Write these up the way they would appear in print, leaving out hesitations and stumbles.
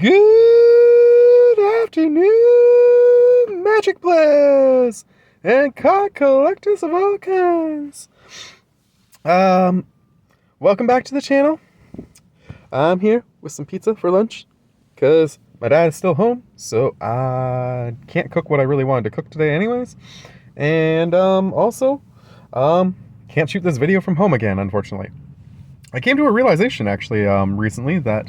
Good afternoon, magic players and card collectors of all kinds. Welcome back to the channel. I'm here with some pizza for lunch because my dad is still home, so I can't cook what I really wanted to cook today anyways. And also can't shoot this video from home again, unfortunately. I came to a realization actually recently that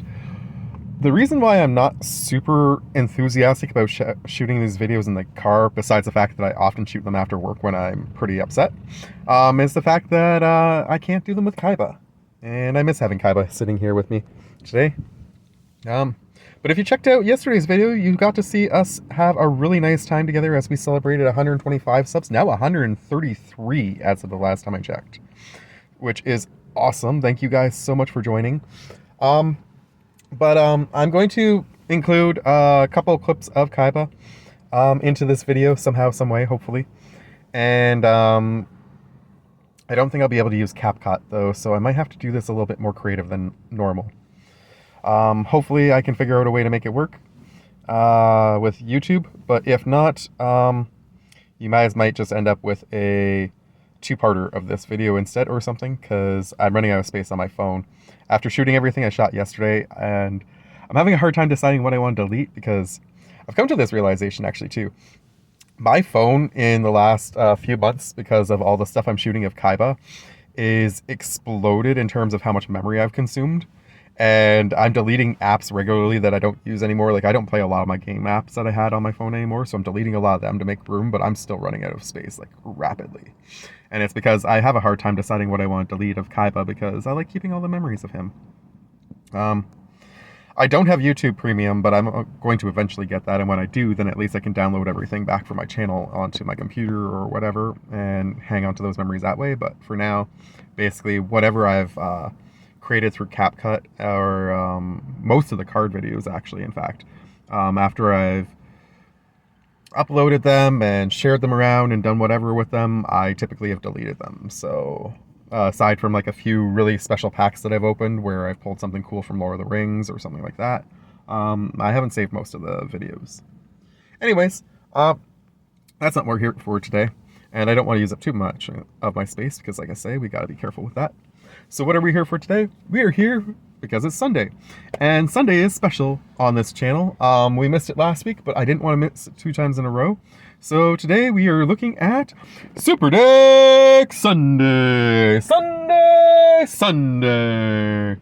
the reason why I'm not super enthusiastic about shooting these videos in the car, besides the fact that I often shoot them after work when I'm pretty upset, is the fact that I can't do them with Kaiba. And I miss having Kaiba sitting here with me today. But if you checked out yesterday's video, you got to see us have a really nice time together as we celebrated 125 subs, now 133 as of the last time I checked, which is awesome. Thank you guys so much for joining. But I'm going to include a couple of clips of Kaiba into this video somehow, some way, hopefully. And I don't think I'll be able to use CapCut though, so I might have to do this a little bit more creative than normal. Hopefully I can figure out a way to make it work with YouTube, but if not, you guys might just end up with a two-parter of this video instead or something, because I'm running out of space on my phone after shooting everything I shot yesterday, and I'm having a hard time deciding what I want to delete, because I've come to this realization actually too. My phone in the last few months, because of all the stuff I'm shooting of Kaiba, is exploded in terms of how much memory I've consumed. And I'm deleting apps regularly that I don't use anymore. Like, I don't play a lot of my game apps that I had on my phone anymore, so I'm deleting a lot of them to make room, but I'm still running out of space, like, rapidly. And it's because I have a hard time deciding what I want to delete of Kaiba, because I like keeping all the memories of him. I don't have YouTube Premium, but I'm going to eventually get that, and when I do, then at least I can download everything back from my channel onto my computer or whatever, and hang on to those memories that way. But for now, basically, whatever I've created through CapCut, or most of the card videos actually, in fact, after I've uploaded them and shared them around and done whatever with them, I typically have deleted them. So aside from like a few really special packs that I've opened where I've pulled something cool from Lord of the Rings or something like that, I haven't saved most of the videos. Anyways, that's not what we're here for today, and I don't want to use up too much of my space because, like I say, we got to be careful with that. So what are we here for today? We are here because it's Sunday, and Sunday is special on this channel. We missed it last week, but I didn't want to miss it 2 times in a row. So today we are looking at Super Deck Sunday. Sunday.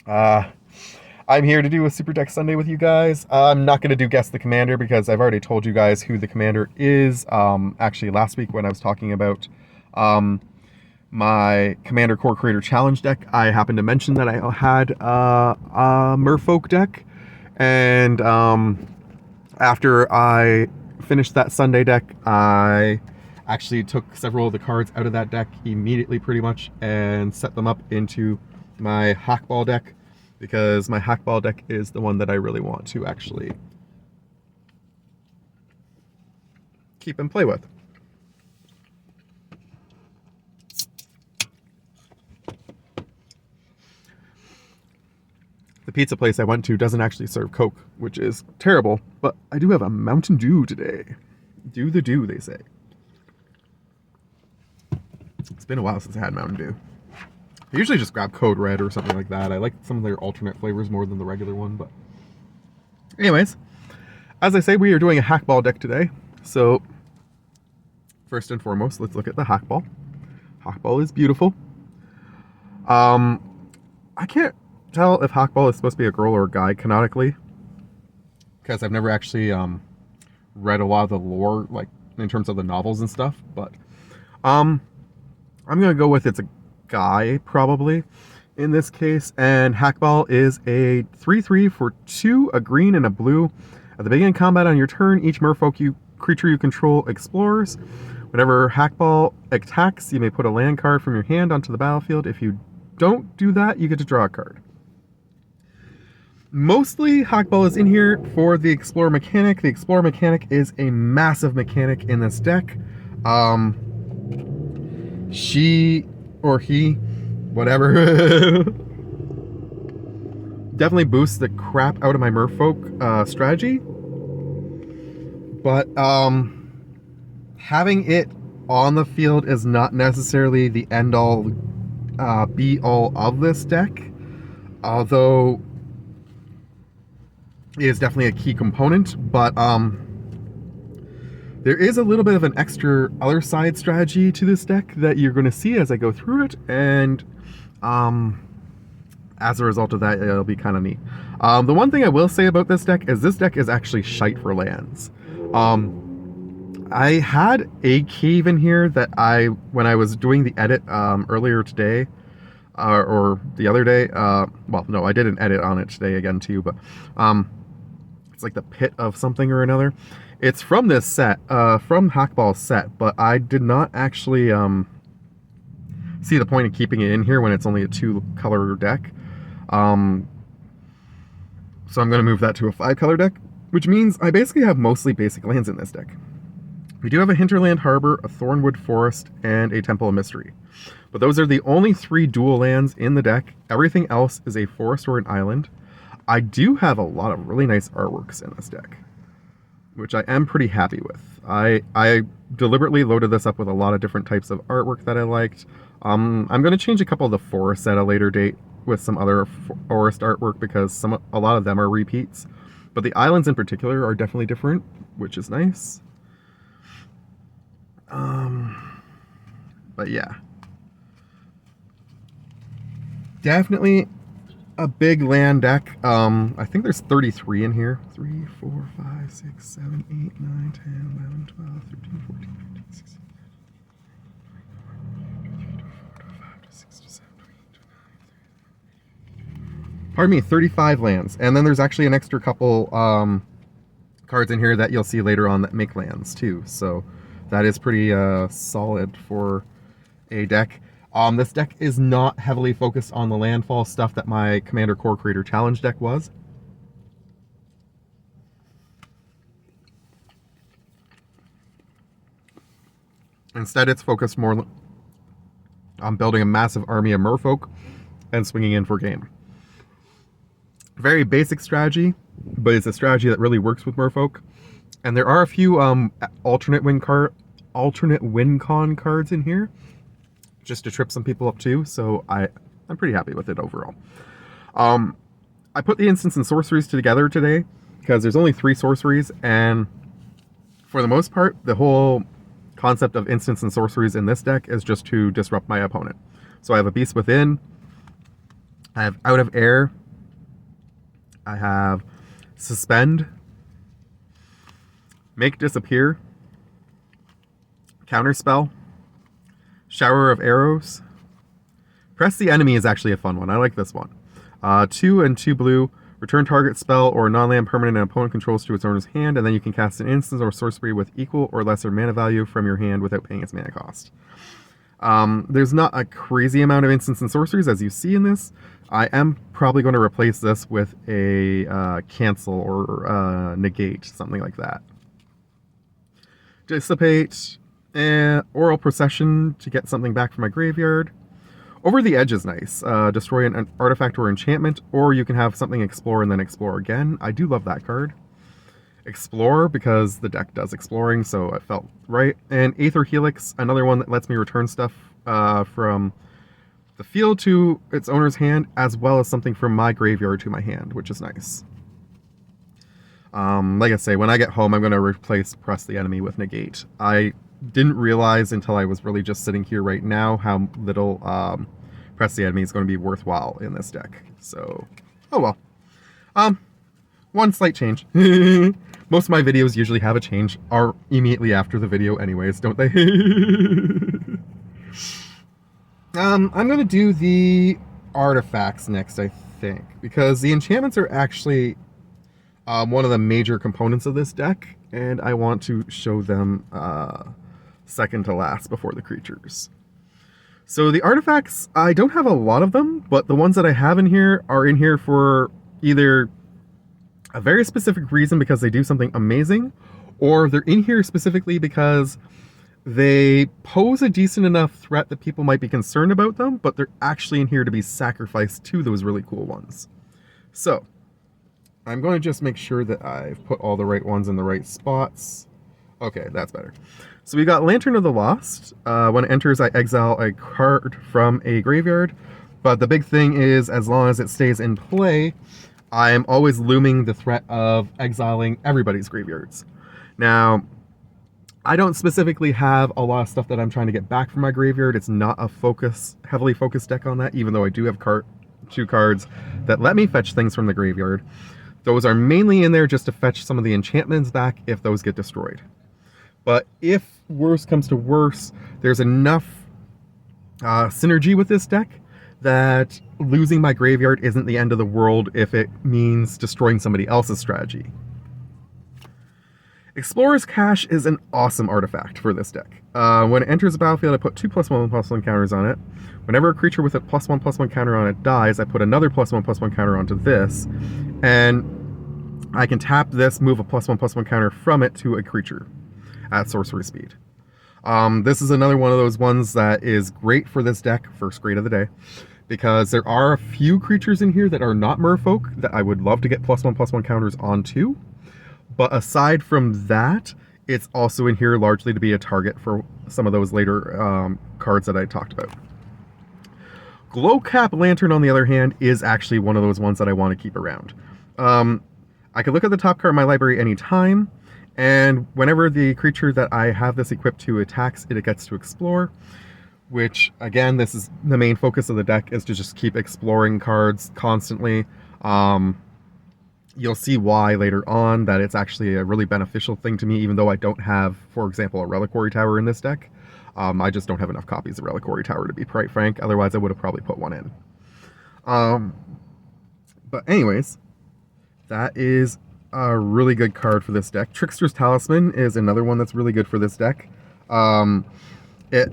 I'm here to do a Super Deck Sunday with you guys. I'm not going to do Guess the Commander because I've already told you guys who the commander is. Actually, last week when I was talking about my Commander Core Creator Challenge deck, I happened to mention that I had a Merfolk deck, and after I finished that Sunday deck, I actually took several of the cards out of that deck immediately pretty much and set them up into my Hakbal deck, because my Hakbal deck is the one that I really want to actually keep and play with. The pizza place I went to doesn't actually serve Coke, which is terrible, but I do have a Mountain Dew today. Do the do, they say. It's been a while since I had Mountain Dew. I usually just grab Code Red or something like that. I like some of their alternate flavors more than the regular one, but anyways, as I say, we are doing a Hakbal deck today. So first and foremost, let's look at the Hakbal. Hakbal is beautiful. I can't tell if Hakbal is supposed to be a girl or a guy canonically, because I've never actually read a lot of the lore, like in terms of the novels and stuff, but I'm gonna go with it's a guy probably in this case. And Hakbal is a 3/3 for 2, a green and a blue. At the beginning of combat on your turn, each Merfolk creature you control explores. Whenever Hakbal attacks, you may put a land card from your hand onto the battlefield. If you don't do that, you get to draw a card. Mostly, Hakbal is in here for the Explorer mechanic. The Explorer mechanic is a massive mechanic in this deck. She, or he, whatever, definitely boosts the crap out of my Merfolk strategy. But having it on the field is not necessarily the end-all, be-all of this deck. Although it is definitely a key component, but there is a little bit of an extra other side strategy to this deck that you're going to see as I go through it, and as a result of that, it'll be kind of neat. The one thing I will say about this deck is actually shite for lands. I had a cave in here that when I was doing the edit earlier today, or the other day, well, no, I did an edit on it today again too, but it's like the pit of something or another. It's from this set, from Hakbal's set, but I did not actually see the point of keeping it in here when it's only a 2-color deck. So I'm going to move that to a 5-color deck, which means I basically have mostly basic lands in this deck. We do have a Hinterland Harbor, a Thornwood Forest, and a Temple of Mystery. But those are the only 3 dual lands in the deck. Everything else is a forest or an island. I do have a lot of really nice artworks in this deck, which I am pretty happy with. I deliberately loaded this up with a lot of different types of artwork that I liked. I'm going to change a couple of the forests at a later date with some other forest artwork because a lot of them are repeats. But the islands in particular are definitely different, which is nice. But yeah. Definitely a big land deck. I think there's 33 in here. 3, 4, 5, 6, 7, 8, 9, 10, 11, 12, 13, 14, 15, 16, 17, pardon me, 35 lands. And then there's actually an extra couple cards in here that you'll see later on that make lands too. So that is pretty solid for a deck. This deck is not heavily focused on the landfall stuff that my Commander Core Creator Challenge deck was. Instead, it's focused more on building a massive army of Merfolk and swinging in for game. Very basic strategy, but it's a strategy that really works with Merfolk. And there are a few alternate win con cards in here, just to trip some people up too, so I'm pretty happy with it overall. I put the instants and sorceries together today, because there's only 3 sorceries, and for the most part, the whole concept of instants and sorceries in this deck is just to disrupt my opponent. So I have a Beast Within, I have Out of Air, I have Suspend, Make Disappear, Counterspell, Shower of Arrows. Press the Enemy is actually a fun one. I like this one. 2 and 2 blue. Return target spell or non-land permanent an opponent controls to its owner's hand, and then you can cast an instance or sorcery with equal or lesser mana value from your hand without paying its mana cost. There's not a crazy amount of instants and sorceries as you see in this. I am probably going to replace this with a cancel or negate, something like that. Dissipate. Oral Procession to get something back from my graveyard. Over the Edge is nice. Destroy an artifact or enchantment, or you can have something explore and then explore again. I do love that card. Explore, because the deck does exploring, so it felt right. And Aether Helix, another one that lets me return stuff from the field to its owner's hand, as well as something from my graveyard to my hand, which is nice. Like I say, when I get home, I'm going to replace Press the Enemy with Negate. I didn't realize until I was really just sitting here right now how little Press the Enemy is going to be worthwhile in this deck. So, oh well. One slight change. Most of my videos usually have a change are immediately after the video anyways, don't they? I'm going to do the artifacts next, I think, because the enchantments are actually one of the major components of this deck, and I want to show them second to last before the creatures. So the artifacts, I don't have a lot of them, but the ones that I have in here are in here for either a very specific reason because they do something amazing, or they're in here specifically because they pose a decent enough threat that people might be concerned about them, but they're actually in here to be sacrificed to those really cool ones. So, I'm going to just make sure that I've put all the right ones in the right spots. Okay, that's better. So we got Lantern of the Lost. When it enters, I exile a card from a graveyard. But the big thing is, as long as it stays in play, I am always looming the threat of exiling everybody's graveyards. Now, I don't specifically have a lot of stuff that I'm trying to get back from my graveyard. It's not a heavily focused deck on that, even though I do have two cards that let me fetch things from the graveyard. Those are mainly in there just to fetch some of the enchantments back if those get destroyed. But if worse comes to worse, there's enough synergy with this deck that losing my graveyard isn't the end of the world if it means destroying somebody else's strategy. Explorer's Cache is an awesome artifact for this deck. When it enters the battlefield, I put 2+1/+1 counters on it. Whenever a creature with a +1/+1 counter on it dies, I put another +1/+1 counter onto this, and I can tap this, move a +1/+1 counter from it to a creature at sorcery speed. This is another one of those ones that is great for this deck, first grade of the day, because there are a few creatures in here that are not Merfolk that I would love to get +1/+1 counters onto. But aside from that, it's also in here largely to be a target for some of those later cards that I talked about. Glowcap Lantern, on the other hand, is actually one of those ones that I want to keep around. I can look at the top card of my library anytime, and whenever the creature that I have this equipped to attacks, it gets to explore, which, again, this is the main focus of the deck, is to just keep exploring cards constantly. You'll see why later on that it's actually a really beneficial thing to me, even though I don't have, for example, a Reliquary Tower in this deck. I just don't have enough copies of Reliquary Tower, to be quite frank. Otherwise, I would have probably put one in. But anyways, that is a really good card for this deck. Trickster's Talisman is another one that's really good for this deck. It,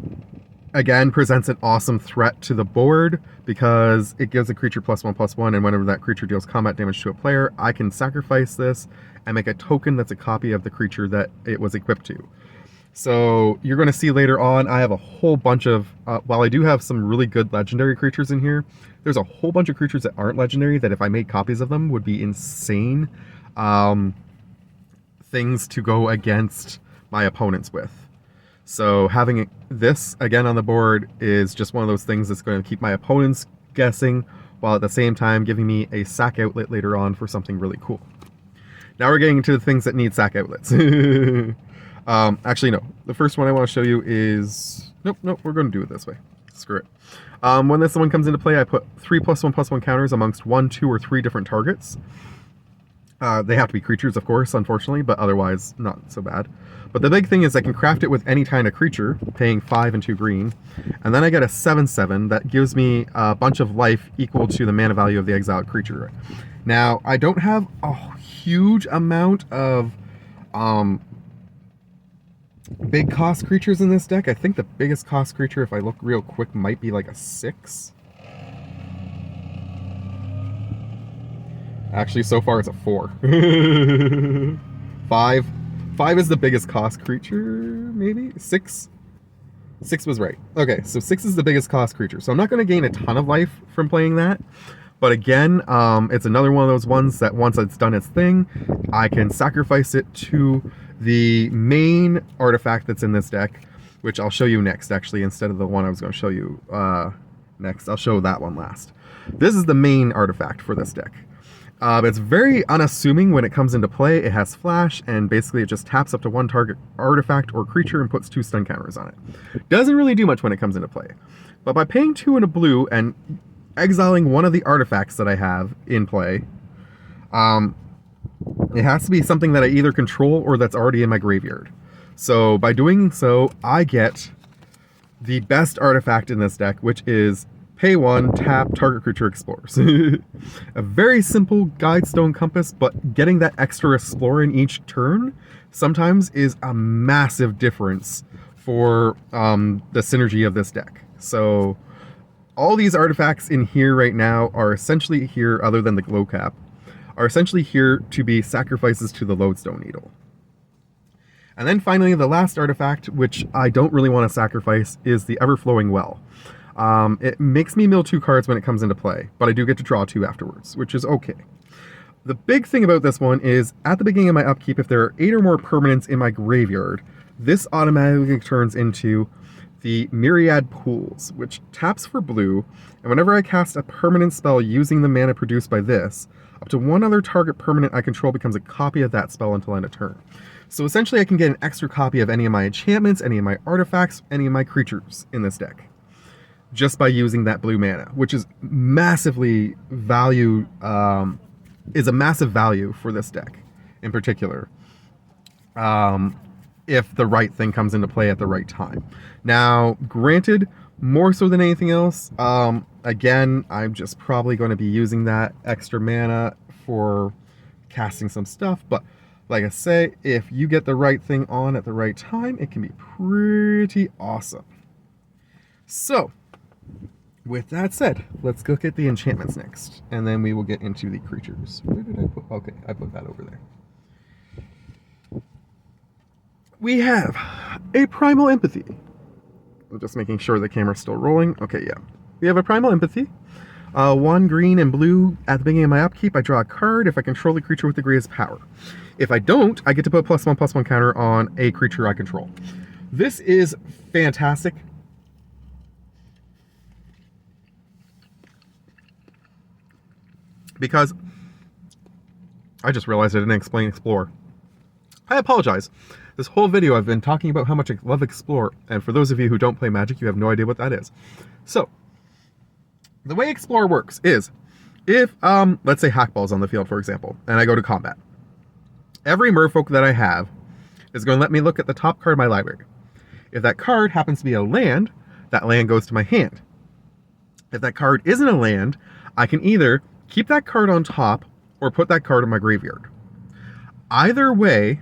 again, presents an awesome threat to the board because it gives a creature +1/+1, and whenever that creature deals combat damage to a player, I can sacrifice this and make a token that's a copy of the creature that it was equipped to. So you're going to see later on, I have a whole bunch of, while I do have some really good legendary creatures in here, there's a whole bunch of creatures that aren't legendary that if I made copies of them would be insane things to go against my opponents with. So having this again on the board is just one of those things that's going to keep my opponents guessing, while at the same time giving me a sack outlet later on for something really cool. Now we're getting into the things that need sack outlets. Actually, no. The first one I want to show you is... Nope, we're going to do it this way. Screw it. When this one comes into play, I put 3 +1/+1 counters amongst 1, 2, or 3 different targets. They have to be creatures, of course, unfortunately, but otherwise not so bad. But the big thing is I can craft it with any kind of creature, paying 5 and 2 green. And then I get a 7/7 that gives me a bunch of life equal to the mana value of the exiled creature. Now, I don't have a huge amount of big cost creatures in this deck. I think the biggest cost creature, if I look real quick, might be like a 6. Actually, so far it's a 4. 5. 5 is the biggest cost creature, maybe? 6? 6 was right. Okay, so 6 is the biggest cost creature. So I'm not going to gain a ton of life from playing that. But again, it's another one of those ones that once it's done its thing, I can sacrifice it to the main artifact that's in this deck, which I'll show you next, actually, instead of the one I was going to show you next. I'll show that one last. This is the main artifact for this deck. It's very unassuming when it comes into play. It has flash, and basically it just taps up to 1 target artifact or creature and puts 2 stun counters on it. Doesn't really do much when it comes into play. But by paying 2 and a blue and exiling one of the artifacts that I have in play, it has to be something that I either control or that's already in my graveyard. So by doing so, I get the best artifact in this deck, which is pay 1, tap, target creature explores. A very simple Guidestone Compass, but getting that extra explore in each turn sometimes is a massive difference for the synergy of this deck. So all these artifacts in here right now are essentially here, other than the glow cap, are essentially here to be sacrifices to the Lodestone Needle. And then finally, the last artifact, which I don't really want to sacrifice, is the Everflowing Well. It makes me mill 2 cards when it comes into play, but I do get to draw 2 afterwards, which is okay. The big thing about this one is, at the beginning of my upkeep, if there are 8 or more permanents in my graveyard, this automatically turns into the Myriad Pools, which taps for blue, and whenever I cast a permanent spell using the mana produced by this, up to 1 other target permanent I control becomes a copy of that spell until end of turn. So essentially I can get an extra copy of any of my enchantments, any of my artifacts, any of my creatures in this deck, just by using that blue mana, which is massively value, is a massive value for this deck in particular, if the right thing comes into play at the right time. Now, granted, more so than anything else, again, I'm just probably going to be using that extra mana for casting some stuff, but like I say, if you get the right thing on at the right time, it can be pretty awesome. So, with that said, let's go get the enchantments next, and then we will get into the creatures. Where did I put? Okay, I put that over there. We have a Primal Empathy. I'm just making sure the camera's still rolling. Okay, yeah. We have a Primal Empathy. 1 green and blue. At the beginning of my upkeep, I draw a card if I control the creature with the greatest power. If I don't, I get to put a +1/+1 counter on a creature I control. This is fantastic. Because I just realized I didn't explain Explore. I apologize. This whole video I've been talking about how much I love Explore, and for those of you who don't play Magic, you have no idea what that is. So, the way Explore works is, if, let's say Hakbal's on the field, for example, and I go to combat, every Merfolk that I have is going to let me look at the top card of my library. If that card happens to be a land, that land goes to my hand. If that card isn't a land, I can either keep that card on top or put that card in my graveyard. Either way,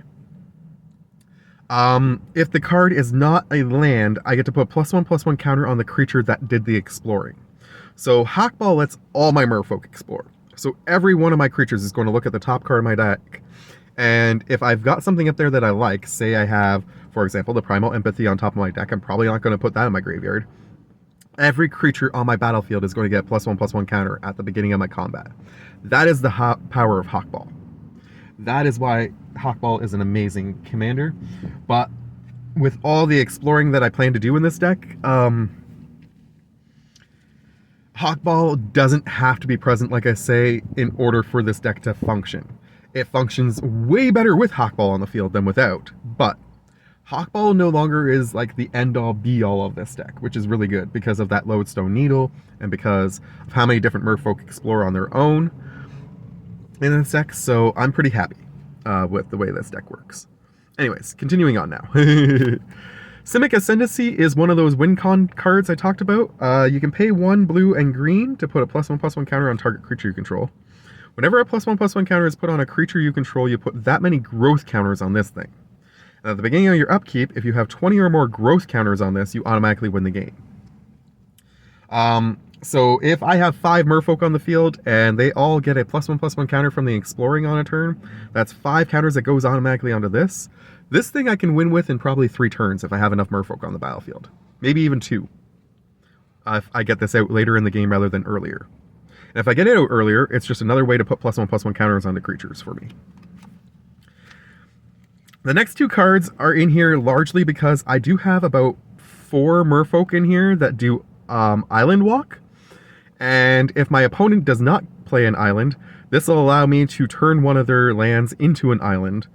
if the card is not a land, I get to put +1/+1 counter on the creature that did the exploring. So Hakbal lets all my Merfolk explore. So every one of my creatures is going to look at the top card of my deck, and if I've got something up there that I like, say I have, for example, the Primal Empathy on top of my deck, I'm probably not going to put that in my graveyard. Every creature on my battlefield is going to get +1/+1 counter at the beginning of my combat. That is the power of Hakbal. That is why Hakbal is an amazing commander. But with all the exploring that I plan to do in this deck, Hakbal doesn't have to be present, like I say, in order for this deck to function. It functions way better with Hakbal on the field than without, but Hakbal no longer is like the end-all be-all of this deck, which is really good because of that Lodestone Needle and because of how many different Merfolk explore on their own in this deck, so I'm pretty happy with the way this deck works. Anyways, continuing on now. Simic Ascendancy is one of those win con cards I talked about. You can pay 1 blue and green to put a +1/+1 counter on target creature you control. Whenever a +1/+1 counter is put on a creature you control, you put that many growth counters on this thing. And at the beginning of your upkeep, if you have 20 or more growth counters on this, you automatically win the game. So if I have 5 Merfolk on the field and they all get a +1/+1 counter from the exploring on a turn, that's 5 counters that goes automatically onto this. This thing I can win with in probably 3 turns if I have enough Merfolk on the battlefield. Maybe even 2. If I get this out later in the game rather than earlier. And if I get it out earlier, it's just another way to put +1/+1 counters onto creatures for me. The next 2 cards are in here largely because I do have about 4 Merfolk in here that do Islandwalk. And if my opponent does not play an island, this will allow me to turn one of their lands into an island.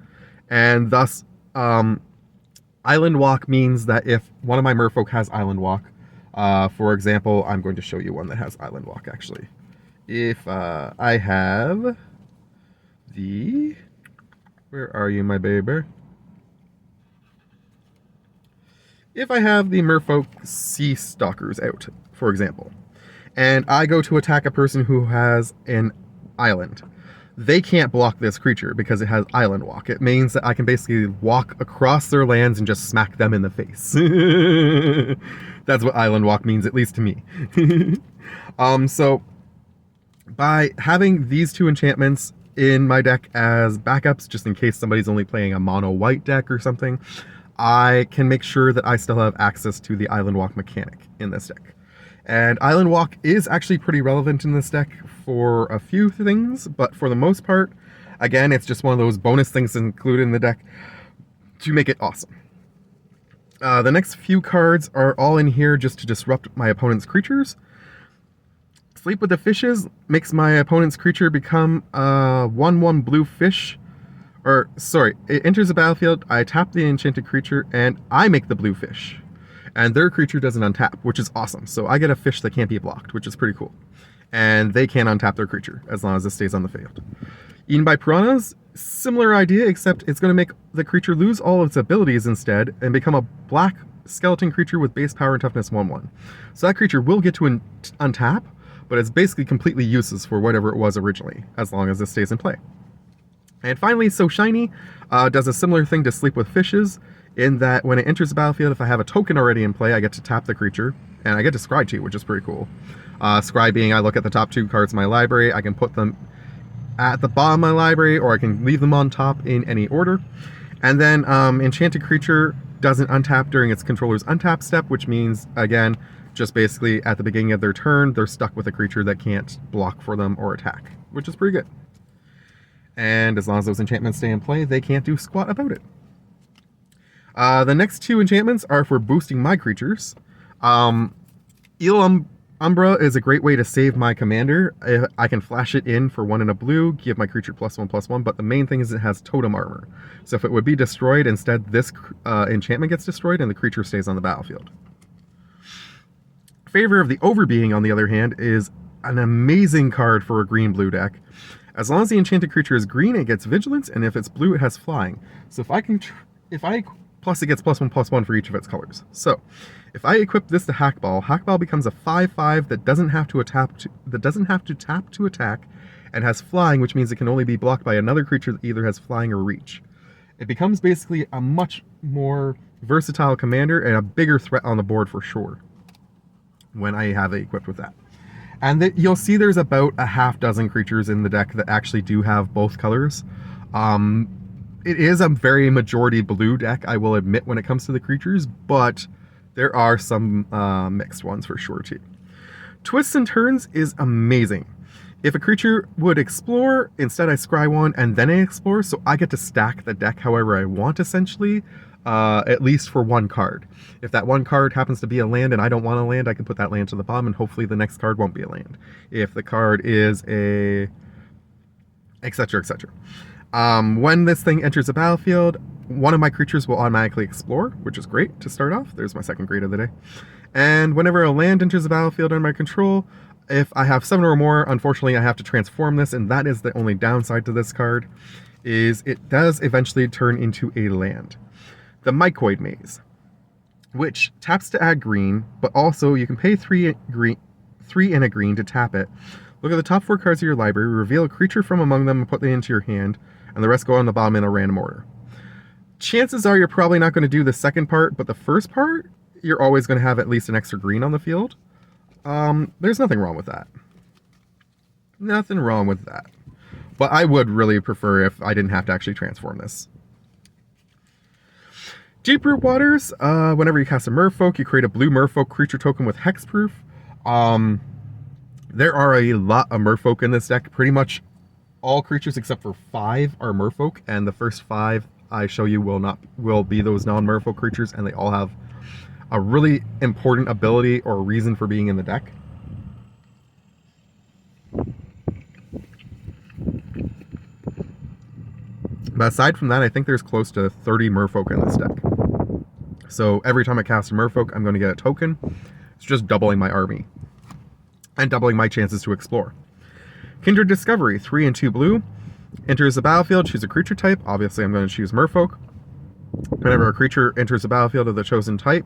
And thus, Islandwalk means that if one of my Merfolk has Islandwalk, for example, I'm going to show you one that has Islandwalk actually. If I have the... Where are you, my baby? If I have the Merfolk Sea Stalkers out, for example, and I go to attack a person who has an island, they can't block this creature because it has Islandwalk. It means that I can basically walk across their lands and just smack them in the face. That's what Islandwalk means, at least to me. So, by having these 2 enchantments in my deck as backups, just in case somebody's only playing a mono white deck or something, I can make sure that I still have access to the Islandwalk mechanic in this deck. And Islandwalk is actually pretty relevant in this deck for a few things, but for the most part, again, it's just one of those bonus things included in the deck to make it awesome. The next few cards are all in here just to disrupt my opponent's creatures. Sleep with the Fishes makes my opponent's creature become a 1/1 blue fish. Or, sorry, it enters the battlefield, I tap the enchanted creature, and I make the blue fish. And their creature doesn't untap, which is awesome. So I get a fish that can't be blocked, which is pretty cool. And they can't untap their creature, as long as it stays on the field. Eaten by Piranhas, similar idea, except it's going to make the creature lose all of its abilities instead, and become a black skeleton creature with base power and toughness 1/1. So that creature will get to untap, but it's basically completely useless for whatever it was originally, as long as it stays in play. And finally, So Shiny does a similar thing to Sleep with Fishes, in that when it enters the battlefield, if I have a token already in play, I get to tap the creature, and I get to scry too, which is pretty cool. Scry being I look at the top 2 cards in my library, I can put them at the bottom of my library, or I can leave them on top in any order. And then Enchanted Creature doesn't untap during its controller's untap step, which means, again, just basically at the beginning of their turn, they're stuck with a creature that can't block for them or attack, which is pretty good. And as long as those enchantments stay in play, they can't do squat about it. The next 2 enchantments are for boosting my creatures. Eel Umbra is a great way to save my commander. I can flash it in for 1 and a blue, give my creature +1/+1, but the main thing is it has totem armor. So if it would be destroyed, instead this enchantment gets destroyed and the creature stays on the battlefield. Favor of the Overbeing, on the other hand, is an amazing card for a green-blue deck. As long as the enchanted creature is green, it gets vigilance, and if it's blue, it has flying. So plus it gets +1/+1 for each of its colors. So if I equip this to Hakbal, Hakbal becomes a 5/5 that doesn't have to tap to attack, and has flying, which means it can only be blocked by another creature that either has flying or reach. It becomes basically a much more versatile commander and a bigger threat on the board for sure when I have it equipped with that. And you'll see there's about a half dozen creatures in the deck that actually do have both colors. It is a very majority blue deck, I will admit, when it comes to the creatures, but there are some mixed ones for sure too. Twists and Turns is amazing. If a creature would explore, instead I scry 1 and then I explore, so I get to stack the deck however I want, essentially, at least for 1 card. If that 1 card happens to be a land and I don't want a land, I can put that land to the bottom and hopefully the next card won't be a land. If the card is a... etc, etc. When this thing enters the battlefield, 1 of my creatures will automatically explore, which is great to start off. There's my second grade of the day. And whenever a land enters the battlefield under my control, if I have 7 or more, unfortunately I have to transform this, and that is the only downside to this card, is it does eventually turn into a land. The Mycoid Maze, which taps to add green, but also you can pay 3 and a green to tap it. Look at the top 4 cards of your library, reveal a creature from among them and put them into your hand, and the rest go on the bottom in a random order. Chances are you're probably not going to do the second part, but the first part, you're always going to have at least an extra green on the field. There's nothing wrong with that. Nothing wrong with that. But I would really prefer if I didn't have to actually transform this. Deeproot Waters, whenever you cast a Merfolk, you create a blue Merfolk creature token with hexproof. There are a lot of Merfolk in this deck. Pretty much all creatures except for 5 are Merfolk, and the first 5 I show you will be those non-Merfolk creatures, and they all have a really important ability or reason for being in the deck. But aside from that, I think there's close to 30 Merfolk in this deck. So every time I cast a Merfolk, I'm going to get a token. It's just doubling my army. And doubling my chances to explore. Kindred Discovery, 3 and 2 blue. Enters the battlefield, choose a creature type. Obviously, I'm going to choose Merfolk. Whenever a creature enters the battlefield of the chosen type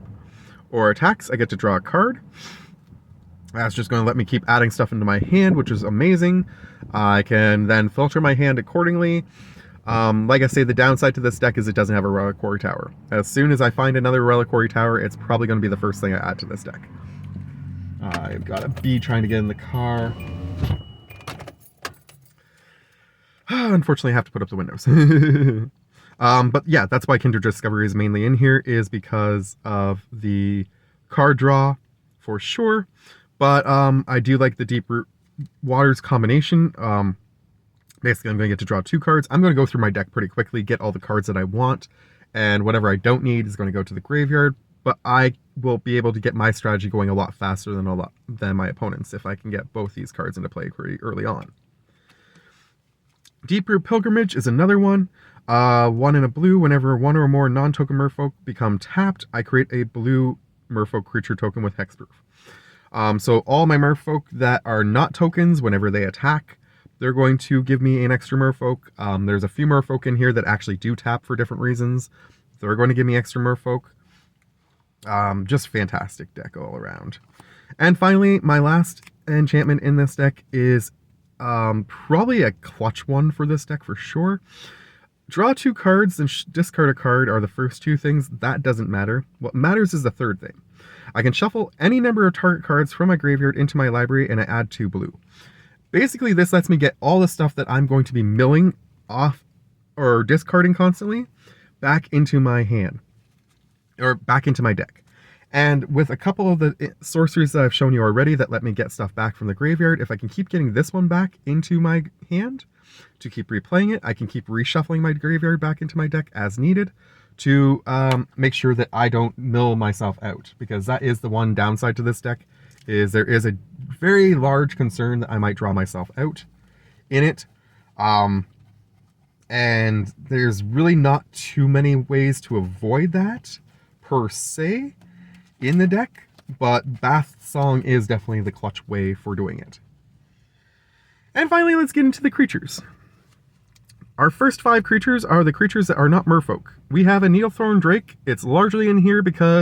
or attacks, I get to draw a card. That's just going to let me keep adding stuff into my hand, which is amazing. I can then filter my hand accordingly. Like I say, the downside to this deck is it doesn't have a Reliquary Tower. As soon as I find another Reliquary Tower, it's probably going to be the first thing I add to this deck. I've got a bee trying to get in the car. Unfortunately, I have to put up the windows. But yeah, that's why Kindred Discovery is mainly in here, is because of the card draw, for sure. But I do like the Deep Root Waters combination. Basically, I'm going to get to draw 2 cards. I'm going to go through my deck pretty quickly, get all the cards that I want, and whatever I don't need is going to go to the graveyard. But I will be able to get my strategy going a lot faster than my opponents if I can get both these cards into play pretty early on. Deep Root Pilgrimage is another one. 1 and a blue. Whenever 1 or more non-token merfolk become tapped, I create a blue merfolk creature token with hexproof. So all my merfolk that are not tokens, whenever they attack, they're going to give me an extra merfolk. There's a few merfolk in here that actually do tap for different reasons. They're going to give me extra merfolk. Just fantastic deck all around. And finally, my last enchantment in this deck is probably a clutch one for this deck for sure. Draw 2 cards and discard a card are the first 2 things. That doesn't matter. What matters is the third thing. I can shuffle any number of target cards from my graveyard into my library and I add 2 blue. Basically, this lets me get all the stuff that I'm going to be milling off or discarding constantly back into my hand or back into my deck. And with a couple of the sorceries that I've shown you already that let me get stuff back from the graveyard, if I can keep getting this one back into my hand to keep replaying it, I can keep reshuffling my graveyard back into my deck as needed to make sure that I don't mill myself out, because that is the one downside to this deck, is there is a very large concern that I might draw myself out in it. And there's really not too many ways to avoid that per se in the deck, but Bath Song is definitely the clutch way for doing it. And finally, let's get into the creatures. Our first 5 creatures are the creatures that are not merfolk. We have a Needlethorn Drake. It's largely in here because